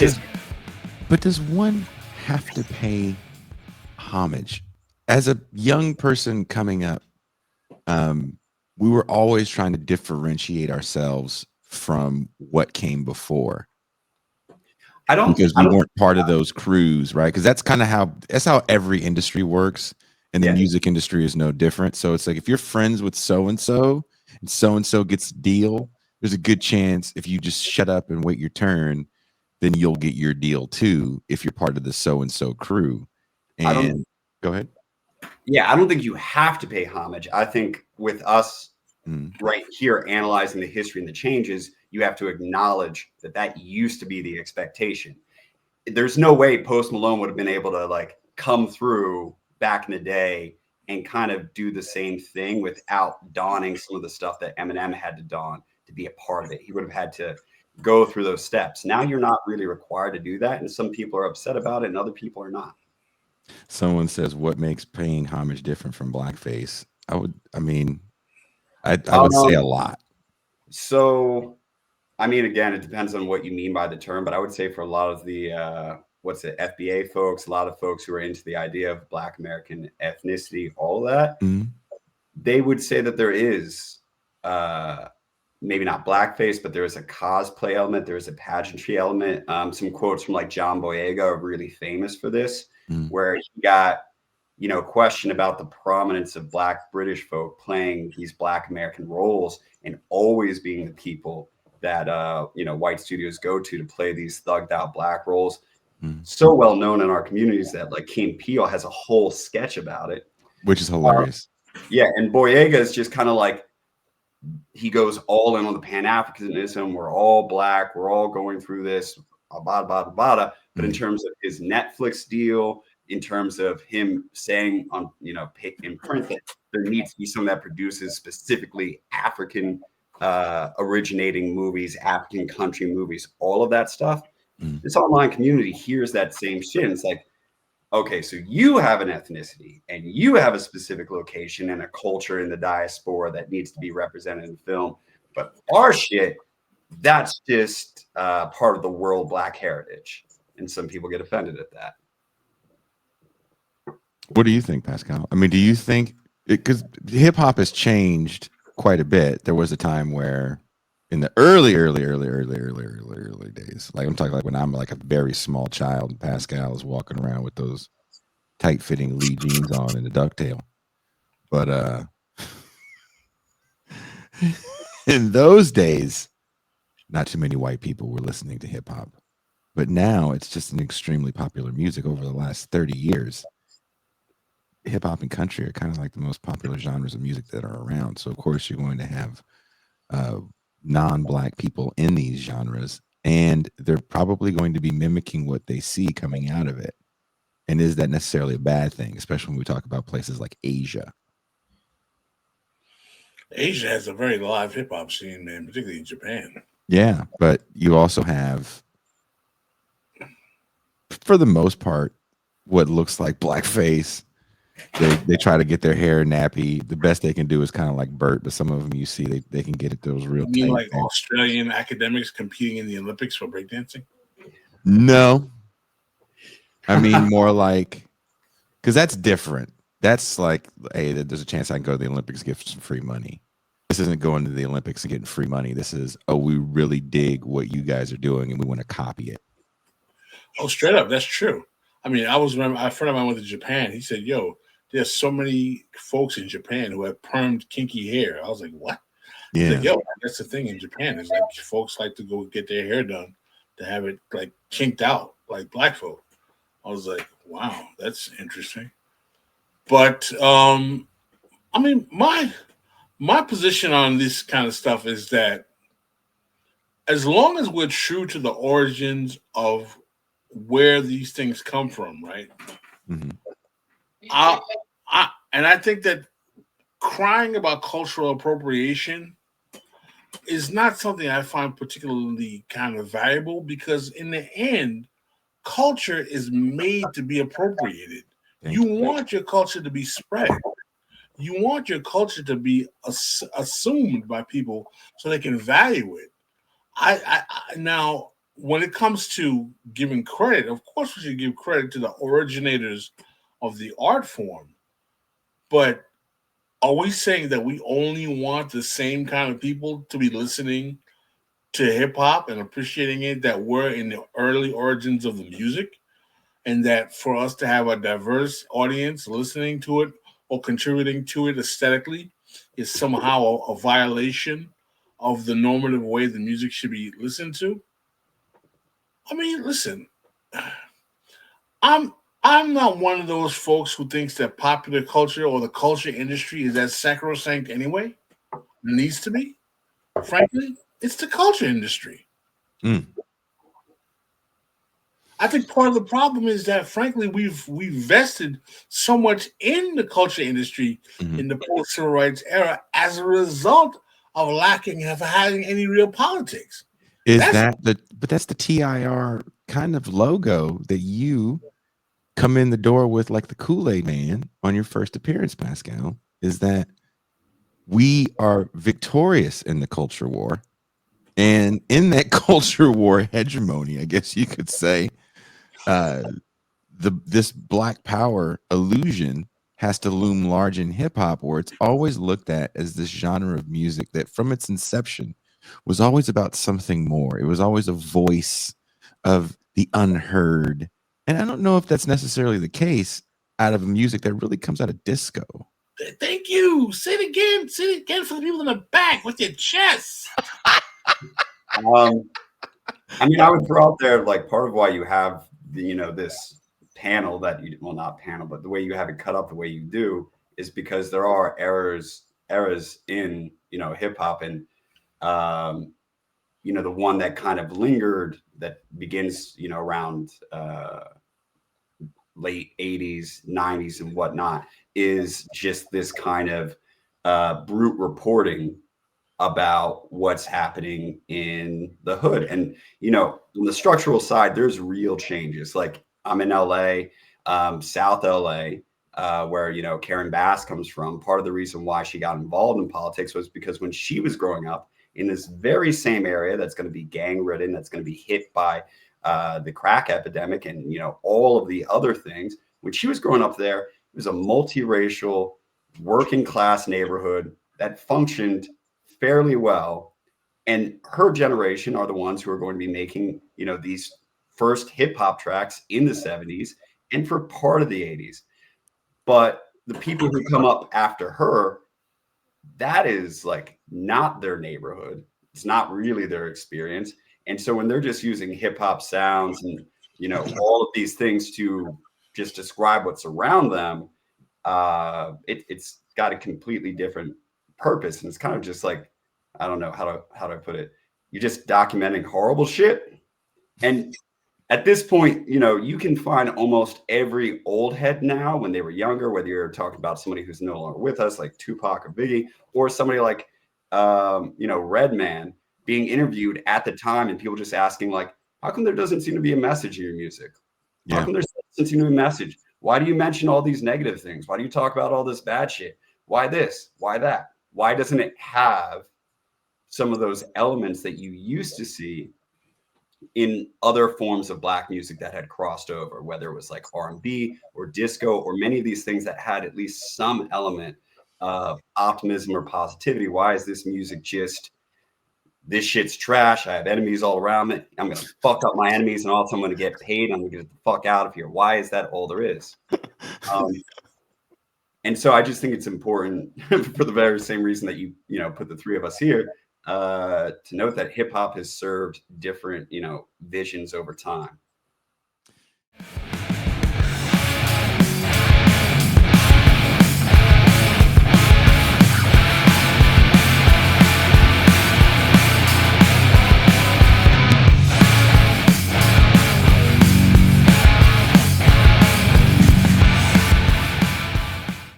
history. But does one have to pay homage? As a young person coming up, we were always trying to differentiate ourselves from what came before because I we don't, weren't part of those crews, right? Because that's how every industry works, and the yeah, music industry is no different. So it's like if you're friends with so and so gets a deal, there's a good chance if you just shut up and wait your turn, then you'll get your deal too if you're part of the so and so crew. I don't, And go ahead. yeah, I don't think you have to pay homage. I think with us Mm. right here analyzing the history and the changes, you have to acknowledge that that used to be the expectation. There's no way Post Malone would have been able to like come through back in the day and kind of do the same thing without donning some of the stuff that Eminem had to don to be a part of it. He would have had to go through those steps. Now you're not really required to do that, and some people are upset about it, and other people are not. Someone says, "What makes paying homage different from blackface?" I mean, I would say a Um, lot. so I mean, again, it depends on what you mean by the term, but I would say for a lot of the what's it, FBA folks, a lot of folks who are into the idea of Black American ethnicity, all of that, Mm. they would say that there is uh, maybe not blackface, but there is a cosplay element, there is a pageantry element. Some quotes from like John Boyega are really famous for this, Mm. where he got question about the prominence of Black British folk playing these Black American roles and always being the people that white studios go to play these thugged out Black roles. Mm. So well known in our communities that like King Peele has a whole sketch about it. Which is Uh, hilarious. yeah, and Boyega is just kind of like he goes all in on the Pan Africanism. We're all Black. We're all going through this. Bada, bada, bada. But in Mm. terms of his Netflix deal, in terms of him saying on in print that there needs to be something that produces specifically African originating movies, African country movies, all of that stuff. Mm. This online community hears that same shit. And it's like, okay, so you have an ethnicity and you have a specific location and a culture in the diaspora that needs to be represented in film. But our shit, that's just part of the world Black heritage. And some people get offended at that. What do you think, Pascal? I mean, do you think because hip hop has changed quite a bit? There was a time where, in the early days, like I'm talking like when I'm like a very small child, and Pascal is walking around with those tight fitting Lee jeans on and a ducktail. But in those days, not too many white people were listening to hip hop. But now it's just an extremely popular music over the last 30 years. Hip hop and country are kind of like the most popular genres of music that are around. So of course you're going to have uh, non-black people in these genres, and they're probably going to be mimicking what they see coming out of it. And is that necessarily a bad thing, especially when we talk about places like Asia? Asia has a very live hip hop scene, man, particularly in Japan. Yeah, but you also have, for the most part, what looks like blackface. They try to get their hair nappy. The best they can do is kind of like Bert, but some of them you see they can get it those real You mean tight like bangs. Australian academics competing in the Olympics for breakdancing? No, I mean more like because that's different. That's like, hey, there's a chance I can go to the Olympics and get some free money. This isn't going to the Olympics and getting free money. This is, oh, we really dig what you guys are doing and we want to copy it. Oh, straight up, that's true. I mean, a friend of mine went to Japan. He said, "Yo, there's so many folks in Japan who have permed kinky hair." I was like, "What?" He's Yeah. like, "Yo, that's the thing in Japan. Is like folks like to go get their hair done to have it like kinked out like black folk." I was like, "Wow, that's interesting." But I mean, my position on this kind of stuff is that as long as we're true to the origins of where these things come from, right? Mm-hmm. I think that crying about cultural appropriation is not something I find particularly kind of valuable because in the end, culture is made to be appropriated. You want your culture to be spread. You want your culture to be assumed by people so they can value it. Now when it comes to giving credit, of course we should give credit to the originators of the art form. But are we saying that we only want the same kind of people to be listening to hip hop and appreciating it that were in the early origins of the music? And that for us to have a diverse audience listening to it or contributing to it aesthetically is somehow a violation of the normative way the music should be listened to? I mean, listen, I'm not one of those folks who thinks that popular culture or the culture industry is that sacrosanct anyway. It needs to be. Frankly, it's the culture industry. Mm. I think part of the problem is that, frankly, we've vested so much in the culture industry in the post-civil rights era as a result of lacking of having any real politics. But that's the TIR kind of logo that you come in the door with, like the Kool-Aid Man on your first appearance, Pascal, is that we are victorious in the culture war. And in that culture war hegemony, I guess you could say, this Black Power illusion has to loom large in hip hop, where it's always looked at as this genre of music that from its inception was always about something more. It was always a voice of the unheard. And I don't know if that's necessarily the case out of music that really comes out of disco. Thank you. Say it again. Say it again for the people in the back with your chest. I mean, I would throw out there, like, part of why you have this panel that you, well, not panel, but the way you have it cut up the way you do is because there are eras in hip hop, and the one that kind of lingered that begins around late 80s, 90s and whatnot is just this kind of brute reporting about what's happening in the hood. And on the structural side, there's real changes. Like, I'm in LA, South LA, where Karen Bass comes from. Part of the reason why she got involved in politics was because when she was growing up in this very same area that's going to be gang ridden, that's going to be hit by the crack epidemic and all of the other things, when she was growing up there, it was a multiracial working class neighborhood that functioned fairly well. And her generation are the ones who are going to be making these first hip hop tracks in the 70s and for part of the 80s. But the people who come up after her, that is like not their neighborhood. It's not really their experience. And so when they're just using hip hop sounds and all of these things to just describe what's around them, it's got a completely different purpose. And it's kind of just like, I don't know how to put it. You're just documenting horrible shit. And at this point, you can find almost every old head now when they were younger, whether you're talking about somebody who's no longer with us, like Tupac or Biggie, or somebody like, Redman being interviewed at the time and people just asking, like, how come there doesn't seem to be a message in your music? How come there doesn't seem to be a message? Why do you mention all these negative things? Why do you talk about all this bad shit? Why this? Why that? Why doesn't it have some of those elements that you used to see in other forms of Black music that had crossed over, whether it was like R&B or disco or many of these things that had at least some element of optimism or positivity? Why is this music just, this shit's trash, I have enemies all around me, I'm going to fuck up my enemies, and also I'm going to get paid, I'm going to get the fuck out of here? Why is that all there is? And so I just think it's important for the very same reason that you put the three of us here, to note that hip hop has served different, visions over time.